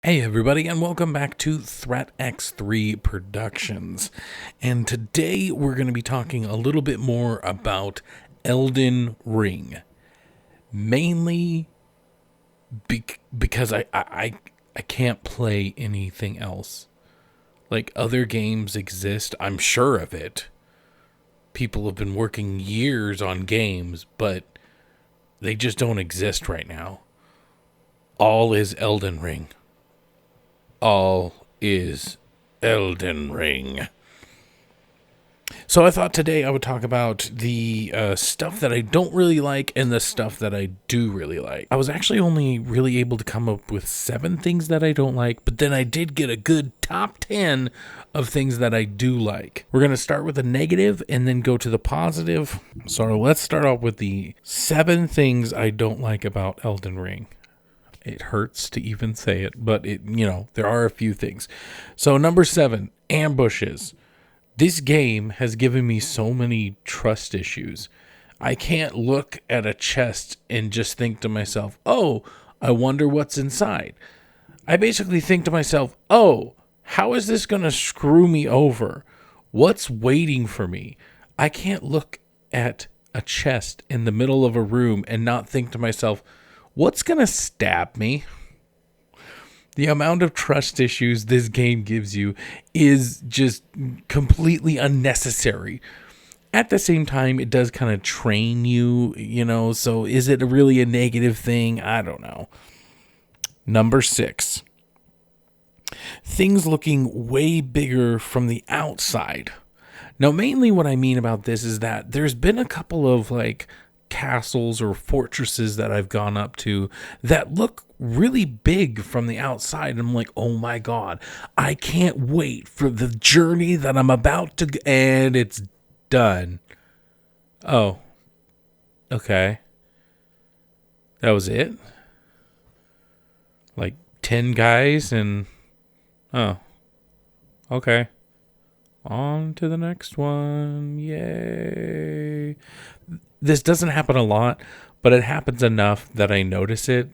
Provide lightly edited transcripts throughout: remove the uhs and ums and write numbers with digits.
Hey everybody, and welcome back to Threat X3 Productions. And today we're going to be talking a little bit more about Elden Ring. Mainly because I can't play anything else. Like, other games exist, I'm sure of it. People have been working years on games, but they just don't exist right now. All is Elden Ring. All is Elden Ring. So I thought today I would talk about the stuff that I don't really like and the stuff that I do really like. I was actually only really able to come up with 7 things that I don't like, but then I did get a good top 10 of things that I do like. We're going to start with the negative and then go to the positive. So let's start off with the 7 things I don't like about Elden Ring. It hurts to even say it, but there are a few things. So number 7, ambushes. This game has given me so many trust issues. I can't look at a chest and just think to myself, oh, I wonder what's inside. I basically think to myself, oh, how is this going to screw me over? What's waiting for me? I can't look at a chest in the middle of a room and not think to myself, what's going to stab me? The amount of trust issues this game gives you is just completely unnecessary. At the same time, it does kind of train you, so is it really a negative thing? I don't know. Number 6. Things looking way bigger from the outside. Now, mainly what I mean about this is that there's been a couple of, castles or fortresses that I've gone up to that look really big from the outside. I'm like, oh my God, I can't wait for the journey that I'm about to, and it's done. Oh, okay. That was it? 10 guys and, oh, okay. On to the next one. Yay. This doesn't happen a lot, but it happens enough that I notice it.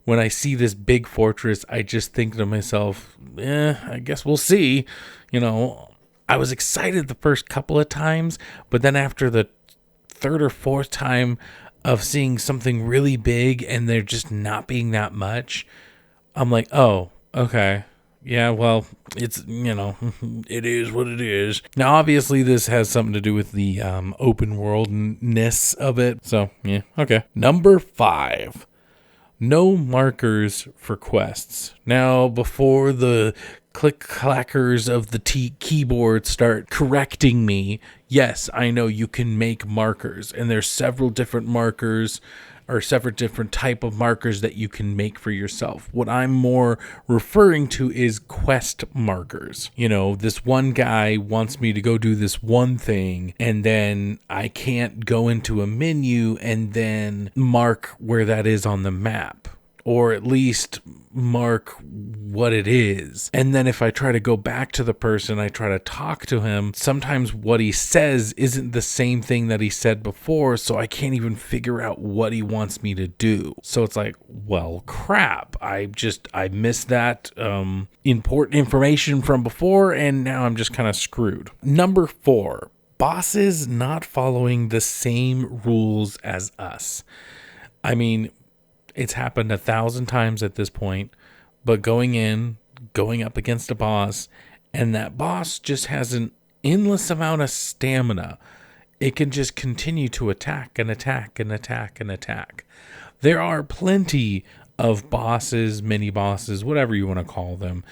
When I see this big fortress, I just think to myself, I guess we'll see. I was excited the first couple of times, but then after the 3rd or 4th time of seeing something really big and there just not being that much, I'm like, oh, okay. Yeah, well, it's, it is what it is. Now, obviously, this has something to do with the open worldness of it. So, yeah, okay. Number 5, no markers for quests. Now, before the click-clackers of the keyboard start correcting me, yes, I know you can make markers, and there's several different markers or several different type of markers that you can make for yourself. What I'm more referring to is quest markers. This one guy wants me to go do this one thing, and then I can't go into a menu and then mark where that is on the map, or at least mark what it is. And then if I try to go back to the person, I try to talk to him, sometimes what he says isn't the same thing that he said before, so I can't even figure out what he wants me to do. So it's like, well, crap. I missed that important information from before, and now I'm just kind of screwed. Number 4, bosses not following the same rules as us. I mean, it's happened 1,000 times at this point, but going up against a boss, and that boss just has an endless amount of stamina. It can just continue to attack and attack and attack and attack. There are plenty of bosses, mini bosses, whatever you want to call them,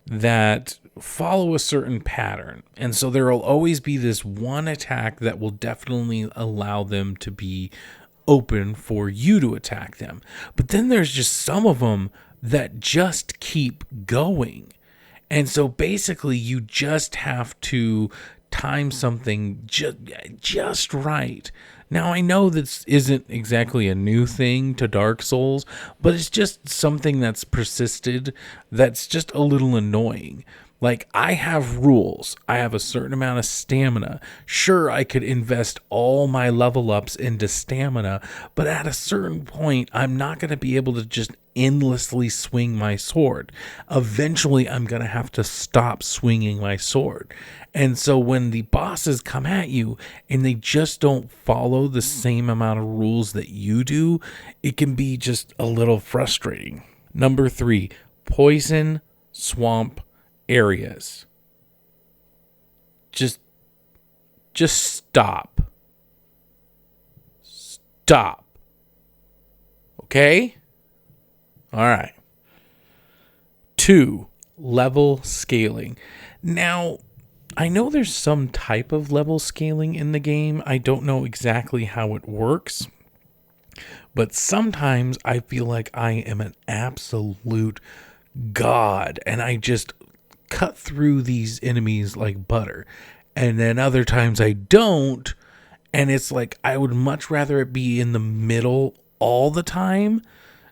that follow a certain pattern. And so there will always be this one attack that will definitely allow them to be open for you to attack them. But then there's just some of them that just keep going. And so basically you just have to time something just right. Now, I know this isn't exactly a new thing to Dark Souls, but it's just something that's persisted that's just a little annoying. Like, I have rules. I have a certain amount of stamina. Sure, I could invest all my level ups into stamina, but at a certain point, I'm not going to be able to just endlessly swing my sword. Eventually, I'm going to have to stop swinging my sword. And so when the bosses come at you and they just don't follow the same amount of rules that you do, it can be just a little frustrating. Number 3, poison swamp areas. Just stop. Stop. Okay? All right. 2, level scaling. Now, I know there's some type of level scaling in the game. I don't know exactly how it works, but sometimes I feel like I am an absolute god and I just cut through these enemies like butter. And then other times I don't, and it's like I would much rather it be in the middle all the time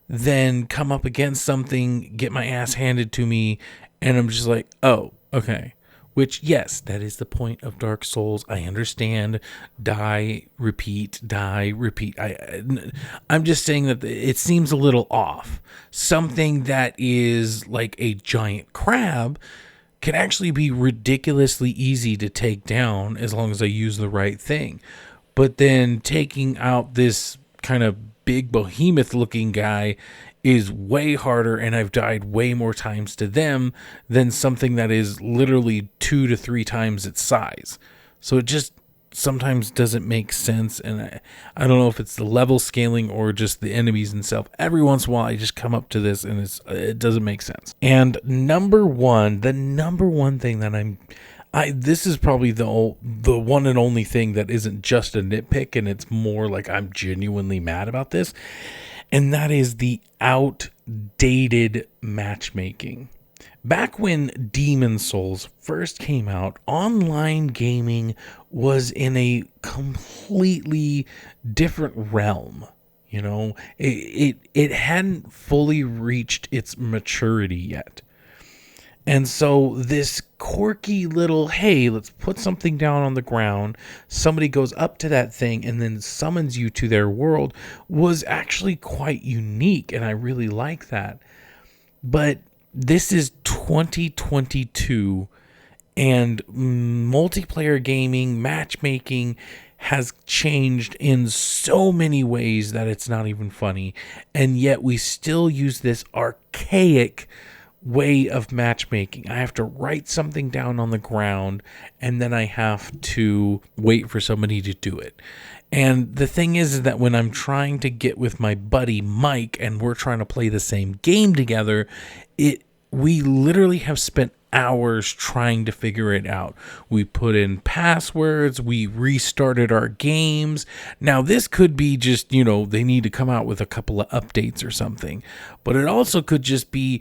than come up against something, get my ass handed to me, and I'm just like, oh, okay. Which, yes, that is the point of Dark Souls. I understand. Die, repeat, die, repeat. I'm just saying that it seems a little off. Something that is like a giant crab can actually be ridiculously easy to take down as long as I use the right thing. But then taking out this kind of big behemoth looking guy is way harder, and I've died way more times to them than something that is literally 2 to 3 times its size. So it just sometimes doesn't make sense, and I don't know if it's the level scaling or just the enemies themselves. Every once in a while I just come up to this and it doesn't make sense. And the number one thing that this is probably the one and only thing that isn't just a nitpick, and it's more like I'm genuinely mad about this, and that is the outdated matchmaking. Back when Demon Souls first came out, online gaming was in a completely different realm. You know, it hadn't fully reached its maturity yet. And so this quirky little, hey, let's put something down on the ground, somebody goes up to that thing and then summons you to their world, was actually quite unique, and I really like that. But this is 2022, and multiplayer gaming, matchmaking has changed in so many ways that it's not even funny, and yet we still use this archaic way of matchmaking. I have to write something down on the ground, and then I have to wait for somebody to do it. And the thing is that when I'm trying to get with my buddy Mike and we're trying to play the same game together, we literally have spent hours trying to figure it out. We put in passwords, we restarted our games. Now this could be just, they need to come out with a couple of updates or something, but it also could just be,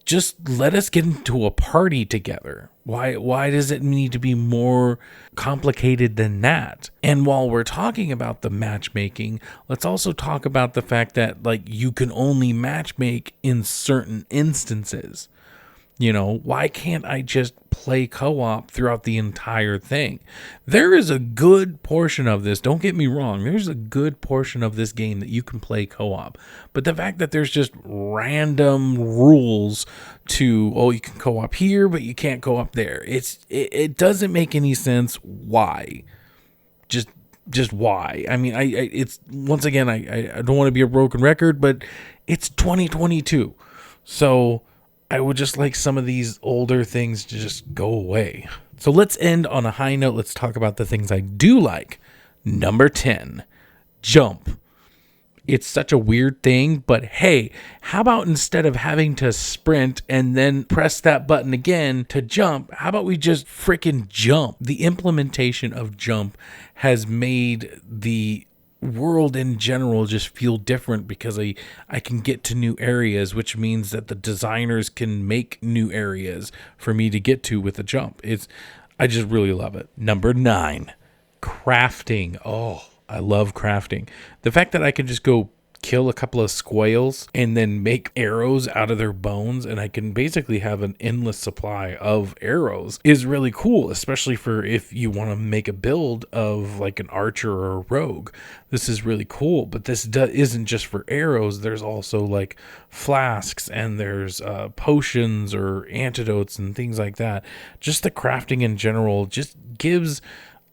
just let us get into a party together. Why does it need to be more complicated than that? And while we're talking about the matchmaking, let's also talk about the fact that you can only matchmake in certain instances. Why can't I just play co-op throughout the entire thing? There is a good portion of this, don't get me wrong, there's a good portion of this game that you can play co-op. But the fact that there's just random rules to, you can co-op here, but you can't co-op there. It doesn't make any sense. Why? Just why? I mean, it's, once again, I don't want to be a broken record, but it's 2022. So I would just like some of these older things to just go away. So let's end on a high note. Let's talk about the things I do like. Number 10, jump. It's such a weird thing, but hey, how about instead of having to sprint and then press that button again to jump, how about we just freaking jump? The implementation of jump has made the world in general just feel different because I can get to new areas, which means that the designers can make new areas for me to get to with a jump. I just really love it. Number 9, crafting. Oh, I love crafting. The fact that I can just go kill a couple of squales and then make arrows out of their bones, and I can basically have an endless supply of arrows, is really cool, especially for if you want to make a build of like an archer or a rogue. This is really cool, but this isn't just for arrows. There's also like flasks, and there's potions or antidotes and things like that. Just the crafting in general just gives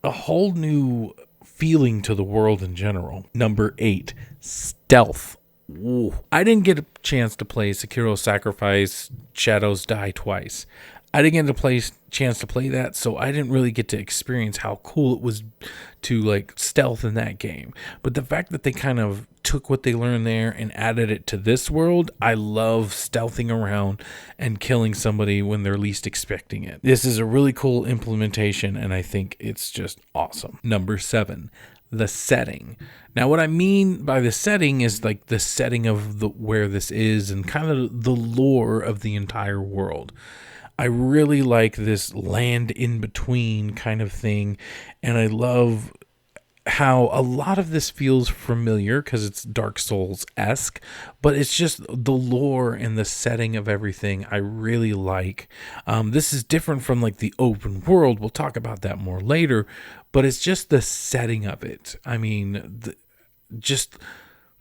a whole new feeling to the world in general. Number 8, stealth. Ooh. I didn't get a chance to play Sekiro Sacrifice Shadows Die Twice. I didn't get a chance to play that, so I didn't really get to experience how cool it was to like stealth in that game. But the fact that they kind of took what they learned there and added it to this world, I love stealthing around and killing somebody when they're least expecting it. This is a really cool implementation, and I think it's just awesome. Number 7, the setting. Now, what I mean by the setting is like the setting of where this is and kind of the lore of the entire world. I really like this land in between kind of thing, and I love how a lot of this feels familiar because it's Dark Souls-esque, but it's just the lore and the setting of everything I really like. This is different from like the open world. We'll talk about that more later, but it's just the setting of it. I mean,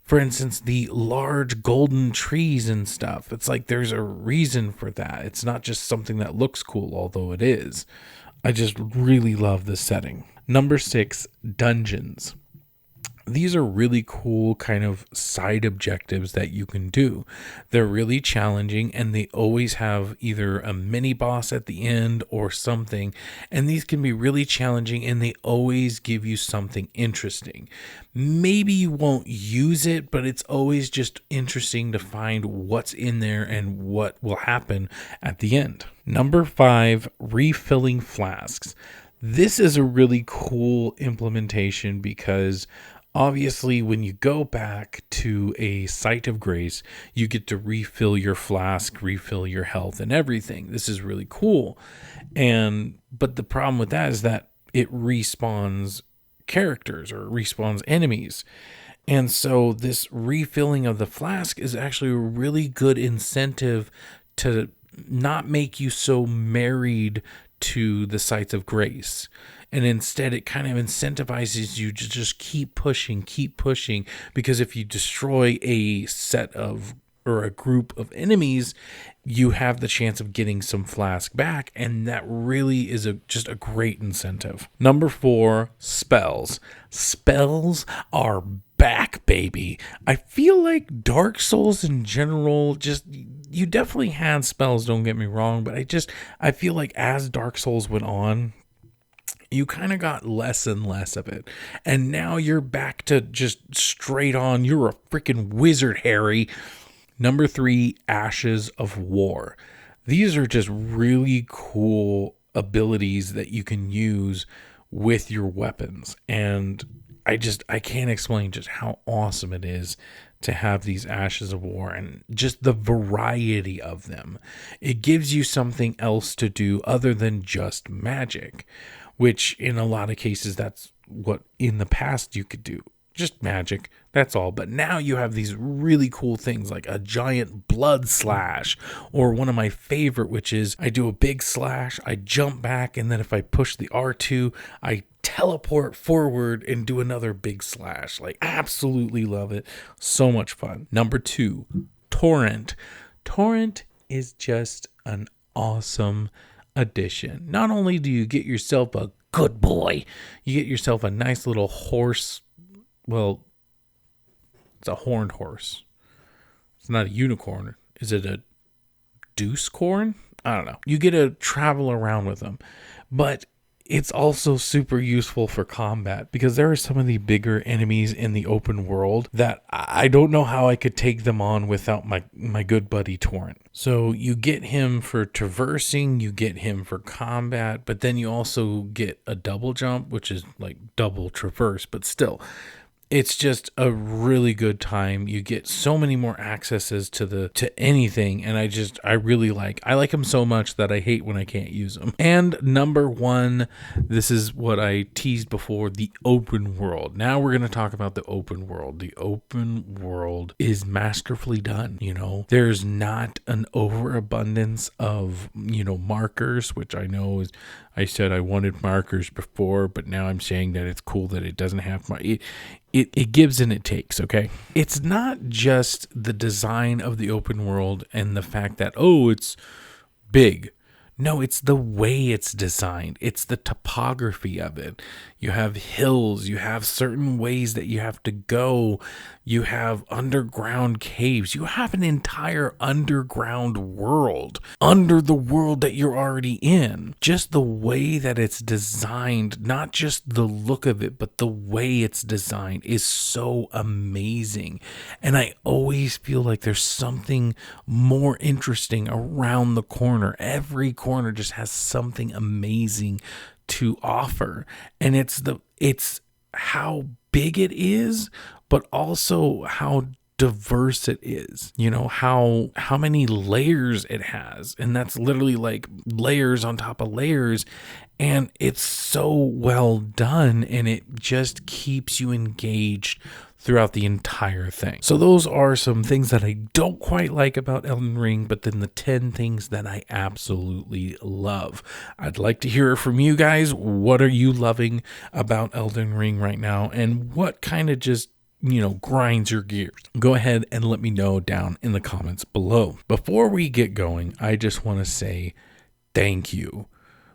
for instance, the large golden trees and stuff. It's like there's a reason for that. It's not just something that looks cool, although it is. I just really love the setting. Number 6, dungeons. These are really cool kind of side objectives that you can do. They're really challenging, and they always have either a mini boss at the end or something. And these can be really challenging, and they always give you something interesting. Maybe you won't use it, but it's always just interesting to find what's in there and what will happen at the end. Number 5, refilling flasks. This is a really cool implementation because obviously when you go back to a site of grace, you get to refill your flask, refill your health and everything. This is really cool. But the problem with that is that it respawns characters or respawns enemies. And so this refilling of the flask is actually a really good incentive to not make you so married to the sites of grace. And instead it kind of incentivizes you to just keep pushing, because if you destroy a set of or a group of enemies, you have the chance of getting some flask back, and that really is just a great incentive. Number 4, spells. Spells are back, baby. I feel like Dark Souls in general, you definitely had spells, don't get me wrong, but I feel like as Dark Souls went on, you kind of got less and less of it. And now you're back to just straight on, you're a freaking wizard, Harry. Number 3, Ashes of War. These are just really cool abilities that you can use with your weapons. And I can't explain just how awesome it is to have these Ashes of War and just the variety of them. It gives you something else to do other than just magic, which in a lot of cases, that's what in the past you could do. Just magic, that's all. But now you have these really cool things like a giant blood slash, or one of my favorite, which is I do a big slash, I jump back, and then if I push the R2, I teleport forward and do another big slash. Like, absolutely love it. So much fun. Number 2, torrent. Torrent is just an awesome addition. Not only do you get yourself a good boy, you get yourself a nice little horse. Well, it's a horned horse. It's not a unicorn. Is it a deuce corn? I don't know. You get to travel around with them. But it's also super useful for combat because there are some of the bigger enemies in the open world that I don't know how I could take them on without my good buddy Torrent. So you get him for traversing, you get him for combat, but then you also get a double jump, which is like double traverse, but still. it's just a really good time. You get so many more accesses to anything, and I really like them so much that I hate when I can't use them. And number one, this is what I teased before, the open world. Now we're going to talk about the open world. The open world is masterfully done. You know, there's not an overabundance of, you know, markers, which I know is, I said I wanted markers before, but now I'm saying that it's cool that it doesn't have it gives and it takes, okay? It's not just the design of the open world and the fact that, oh, it's big. No, it's the way it's designed. It's the topography of it. You have hills. You have certain ways that you have to go. You have underground caves. You have an entire underground world under the world that you're already in. Just the way that it's designed, not just the look of it, but the way it's designed is so amazing. And I always feel like there's something more interesting around the corner. Every corner just has something amazing to offer, and it's how big it is, but also how diverse it is. You know, how many layers it has, and that's literally like layers on top of layers, and it's so well done, and it just keeps you engaged throughout the entire thing. So those are some things that I don't quite like about Elden Ring, but then the 10 things that I absolutely love. I'd like to hear from you guys. What are you loving about Elden Ring right now? And what kind of just, you know, grinds your gears? Go ahead and let me know down in the comments below. Before we get going, I just want to say thank you.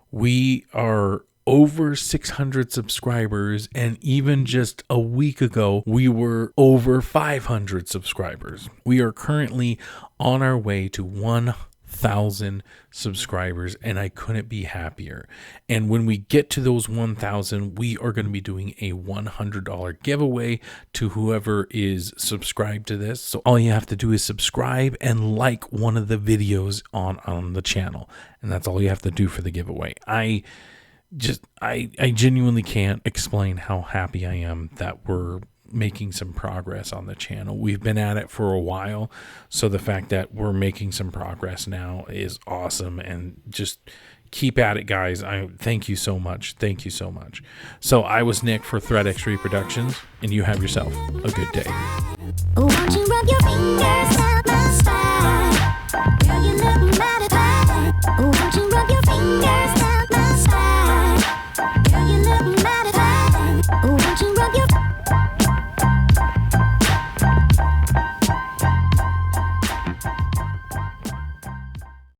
We are over 600 subscribers, and even just a week ago we were over 500 subscribers. We are currently on our way to 1,000 subscribers, and I couldn't be happier. And when we get to those 1,000, we are going to be doing a $100 giveaway to whoever is subscribed to this. So all you have to do is subscribe and like one of the videos on the channel, and that's all you have to do for the giveaway. I genuinely can't explain how happy I am that we're making some progress on the channel. We've been at it for a while, so the fact that we're making some progress now is awesome, and just keep at it, guys. I thank you so much. Thank you so much. So I was Nick for Thread X3 Productions, and you have yourself a good day. Won't you rub your fingers